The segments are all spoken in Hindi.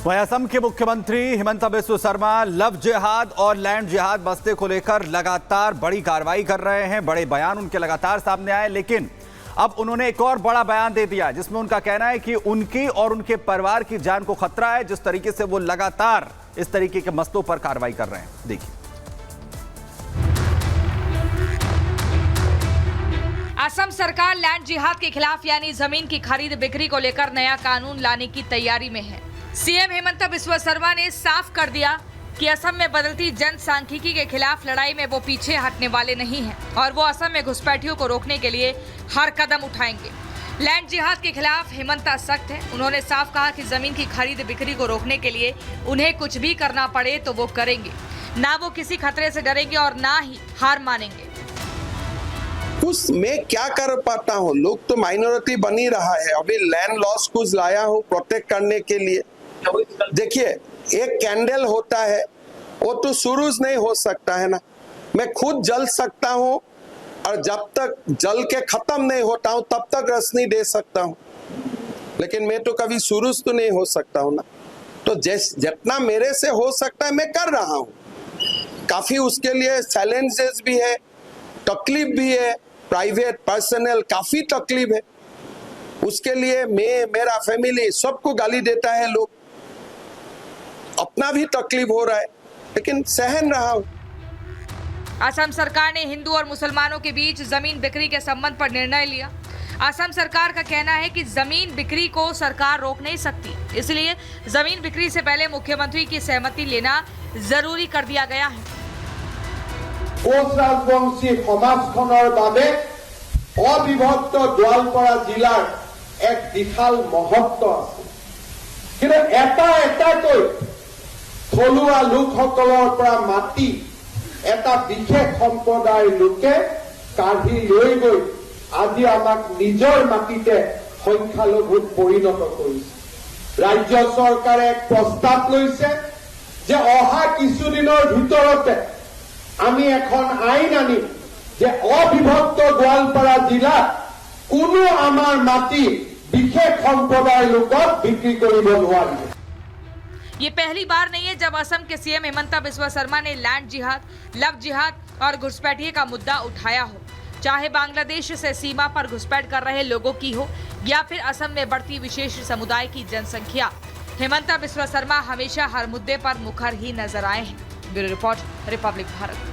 वहीं असम के मुख्यमंत्री हिमंता बिस्वा शर्मा लव जिहाद और लैंड जिहाद मसले को लेकर लगातार बड़ी कार्रवाई कर रहे हैं। बड़े बयान उनके लगातार सामने आए, लेकिन अब उन्होंने एक और बड़ा बयान दे दिया जिसमें उनका कहना है कि उनकी और उनके परिवार की जान को खतरा है, जिस तरीके से वो लगातार इस तरीके के मसलों पर कार्रवाई कर रहे हैं। देखिए, असम सरकार लैंड जिहाद के खिलाफ यानी जमीन की खरीद बिक्री को लेकर नया कानून लाने की तैयारी में है। सीएम हिमंता बिस्वा शर्मा ने साफ कर दिया कि असम में बदलती जनसांख्यिकी के खिलाफ लड़ाई में वो पीछे हटने वाले नहीं हैं और वो असम में घुसपैठियों को रोकने के लिए हर कदम उठाएंगे। लैंड जिहाद के खिलाफ हिमंता सख्त है। उन्होंने साफ कहा कि जमीन की खरीद बिक्री को रोकने के लिए उन्हें कुछ भी करना पड़े तो वो करेंगे। ना वो किसी खतरे से डरेंगे और ना ही हार मानेंगे। मैं क्या कर पाता हूँ, लोग तो माइनॉरिटी बन ही रहा है। अभी लैंड लॉस कुछ लाया हूँ प्रोटेक्ट करने के लिए। देखिए, एक कैंडल होता है, वो तो शुरू नहीं हो सकता है ना। मैं खुद जल सकता हूँ और जब तक जल के खत्म नहीं होता हूँ तब तक रोशनी दे सकता हूँ, लेकिन मैं तो कभी शुरू तो नहीं हो सकता हूँ ना। तो जितना मेरे से हो सकता है मैं कर रहा हूँ। काफी उसके लिए चैलेंजेस भी है, तकलीफ भी है, प्राइवेट पर्सनल काफी तकलीफ है। उसके लिए मेरा फैमिली सबको गाली देता है, लोग अपना भी तकलीफ हो रहा है, लेकिन सहन रहा हूं। असम सरकार ने हिंदू और मुसलमानों के बीच जमीन बिक्री के संबंध पर निर्णय लिया। असम सरकार का कहना है कि जमीन बिक्री को सरकार रोक नहीं सकती, इसलिए जमीन बिक्री से पहले मुख्यमंत्री की सहमति लेना जरूरी कर दिया गया है। कोच राजवंशी समाजखনৰ বাবে অবিভক্ত গোৱালপাৰা জিলাৰ এক বিশাল মহত্ব আছে, কিন্তু এটাকৈ থলুৱা লোকসকলৰ পৰা মাটি এটা বিশেষ সম্প্ৰদায়ৰ লোকে কাঢ়ি লৈ গৈ আজি আমাক নিজৰ মাটিতে সংখ্যালঘুত পৰিণত কৰিছে। ৰাজ্য চৰকাৰে এক প্ৰস্তাৱ লৈছে যে অহা কিছুদিনৰ ভিতৰতে আমি এখন আইন আনিম যে অবিভক্ত গোৱালপাৰা জিলাত কোনো আমাৰ মাটি বিশেষ সম্প্ৰদায়ৰ লোকক বিক্ৰী কৰিব নোৱাৰিব। ये पहली बार नहीं है जब असम के सीएम हिमंता बिस्वा शर्मा ने लैंड जिहाद, लव जिहाद और घुसपैठिए का मुद्दा उठाया हो, चाहे बांग्लादेश से सीमा पर घुसपैठ कर रहे लोगों की हो या फिर असम में बढ़ती विशेष समुदाय की जनसंख्या। हिमंता बिस्वा शर्मा हमेशा हर मुद्दे पर मुखर ही नजर आए हैं। Bureau report, Republic Bharat.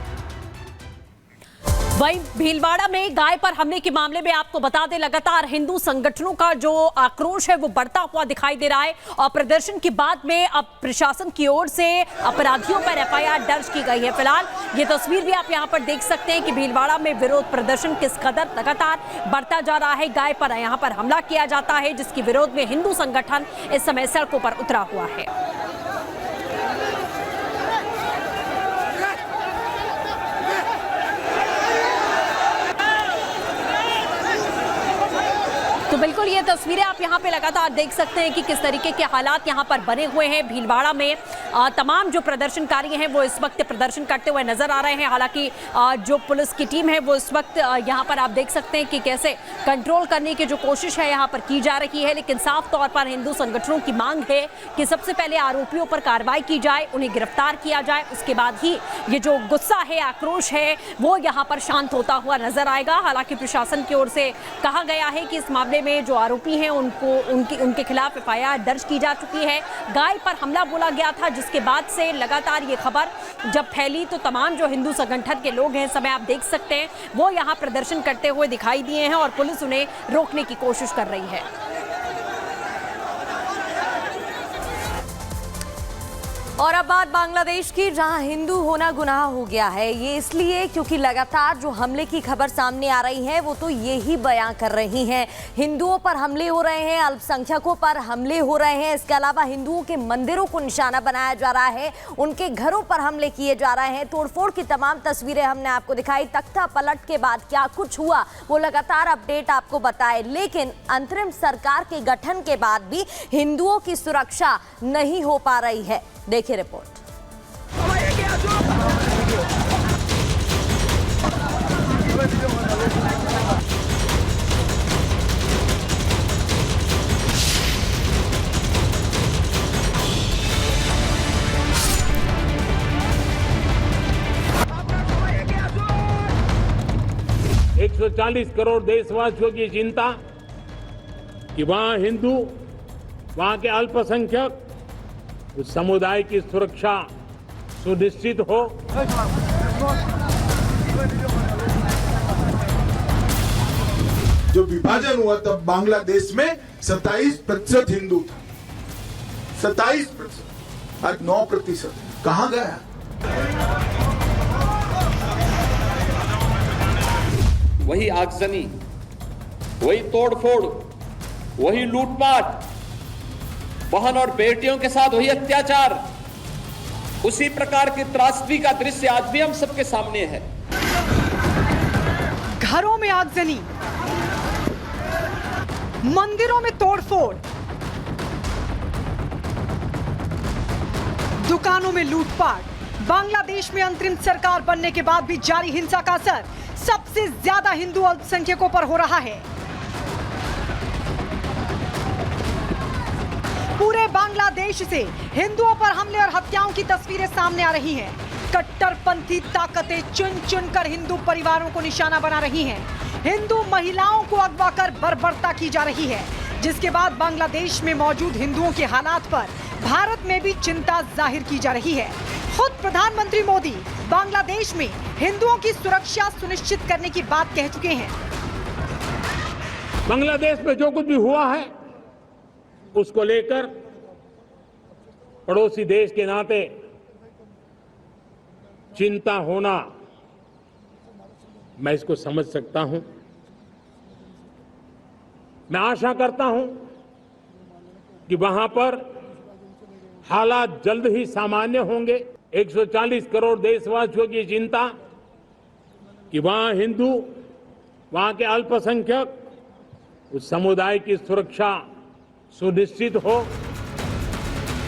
वहीं भीलवाड़ा में गाय पर हमले के मामले में आपको बता दें, लगातार हिंदू संगठनों का जो आक्रोश है वो बढ़ता हुआ दिखाई दे रहा है और प्रदर्शन के बाद में अब प्रशासन की ओर से अपराधियों पर एफआईआर दर्ज की गई है। फिलहाल ये तस्वीर भी आप यहां पर देख सकते हैं कि भीलवाड़ा में विरोध प्रदर्शन किस कदर लगातार बढ़ता जा रहा है। गाय पर यहां पर हमला किया जाता है, जिसके विरोध में हिंदू संगठन इस समय सड़कों पर उतरा हुआ है। तो बिल्कुल ये तस्वीरें आप यहाँ पे लगातार देख सकते हैं कि किस तरीके के हालात यहाँ पर बने हुए हैं। भीलवाड़ा में तमाम जो प्रदर्शनकारी हैं वो इस वक्त प्रदर्शन करते हुए नजर आ रहे हैं। हालांकि जो पुलिस की टीम है वो इस वक्त यहाँ पर आप देख सकते हैं कि कैसे कंट्रोल करने की जो कोशिश है यहाँ पर की जा रही है, लेकिन साफ तौर पर हिंदू संगठनों की मांग है कि सबसे पहले आरोपियों पर कार्रवाई की जाए, उन्हें गिरफ्तार किया जाए, उसके बाद ही ये जो गुस्सा है, आक्रोश है, वो यहाँ पर शांत होता हुआ नजर आएगा। हालांकि प्रशासन की ओर से कहा गया है कि इस मामले में जो आरोपी हैं उनके खिलाफ एफआईआर दर्ज की जा चुकी है। गाय पर हमला बोला गया था, जिसके बाद से लगातार ये खबर जब फैली तो तमाम जो हिंदू संगठन के लोग हैं, समय आप देख सकते हैं, वो यहाँ प्रदर्शन करते हुए दिखाई दिए हैं और पुलिस उन्हें रोकने की कोशिश कर रही है। और अब बात बांग्लादेश की, जहां हिंदू होना गुनाह हो गया है। ये इसलिए क्योंकि लगातार जो हमले की खबर सामने आ रही है वो तो यही बयां कर रही हैं। हिंदुओं पर हमले हो रहे हैं, अल्पसंख्यकों पर हमले हो रहे हैं। इसके अलावा हिंदुओं के मंदिरों को निशाना बनाया जा रहा है, उनके घरों पर हमले किए जा रहे हैं। तोड़फोड़ की तमाम तस्वीरें हमने आपको दिखाई। तख्ता पलट के बाद क्या कुछ हुआ वो लगातार अपडेट आपको बताए, लेकिन अंतरिम सरकार के गठन के बाद भी हिंदुओं की सुरक्षा नहीं हो पा रही है। देखिए रिपोर्ट। 140 करोड़ देशवासियों की चिंता कि वहां हिंदू, वहां के अल्पसंख्यक, उस समुदाय की सुरक्षा सुनिश्चित हो। जो विभाजन हुआ तब बांग्लादेश में 27% हिंदू था, 27%, आज 9%। कहां गया? वही आगजनी, वही तोड़फोड़, वही लूटपाट, बहन और बेटियों के साथ वही अत्याचार, उसी प्रकार की त्रासदी का दृश्य आज भी हम सबके सामने है। घरों में आगजनी, मंदिरों में तोड़फोड़, दुकानों में लूटपाट। बांग्लादेश में अंतरिम सरकार बनने के बाद भी जारी हिंसा का असर सबसे ज्यादा हिंदू अल्पसंख्यकों पर हो रहा है। पूरे बांग्लादेश से हिंदुओं पर हमले और हत्याओं की तस्वीरें सामने आ रही हैं। कट्टरपंथी ताकतें चुन चुनकर हिंदू परिवारों को निशाना बना रही हैं। हिंदू महिलाओं को अगवा कर बर्बरता की जा रही है, जिसके बाद बांग्लादेश में मौजूद हिंदुओं के हालात पर भारत में भी चिंता जाहिर की जा रही है। खुद प्रधानमंत्री मोदी बांग्लादेश में हिंदुओं की सुरक्षा सुनिश्चित करने की बात कह चुके हैं। बांग्लादेश में जो कुछ भी हुआ है उसको लेकर पड़ोसी देश के नाते चिंता होना, मैं इसको समझ सकता हूं। मैं आशा करता हूं कि वहां पर हालात जल्द ही सामान्य होंगे। 140 करोड़ देशवासियों की चिंता कि वहां हिंदू, वहां के अल्पसंख्यक, उस समुदाय की सुरक्षा सुनिश्चित हो।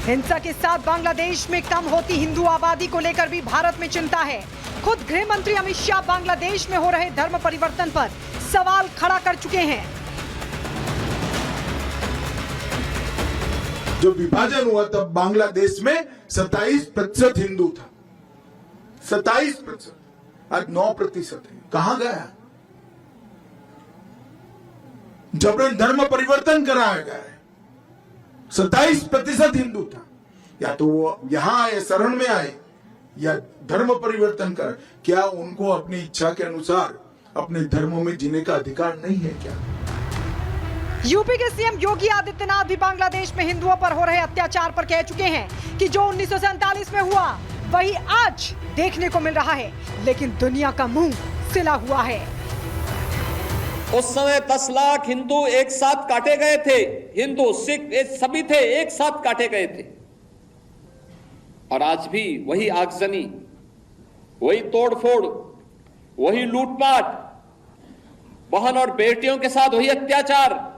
हिंसा के साथ बांग्लादेश में कम होती हिंदू आबादी को लेकर भी भारत में चिंता है। खुद गृह मंत्री अमित शाह बांग्लादेश में हो रहे धर्म परिवर्तन पर सवाल खड़ा कर चुके हैं। जो विभाजन हुआ तब बांग्लादेश में 27% हिंदू था, 27%, आज 9% है। कहां गया? जबरन धर्म परिवर्तन कराया गया है। 27% हिंदू था, या तो वो यहां आए, शरण में आए, या धर्म परिवर्तन कर। क्या उनको अपनी इच्छा के अनुसार अपने धर्मों में जीने का अधिकार नहीं है क्या? यूपी के सीएम योगी आदित्यनाथ भी बांग्लादेश में हिंदुओं पर हो रहे अत्याचार पर कह चुके हैं कि जो 1947 में हुआ वही आज देखने को मिल रहा है, लेकिन दुनिया का मुंह सिला हुआ है। उस समय 10 लाख हिंदू एक साथ काटे गए थे। हिंदू, सिख, सभी थे, एक साथ काटे गए थे। और आज भी वही आगजनी, वही तोड़फोड़, वही लूटपाट, बहन और बेटियों के साथ वही अत्याचार,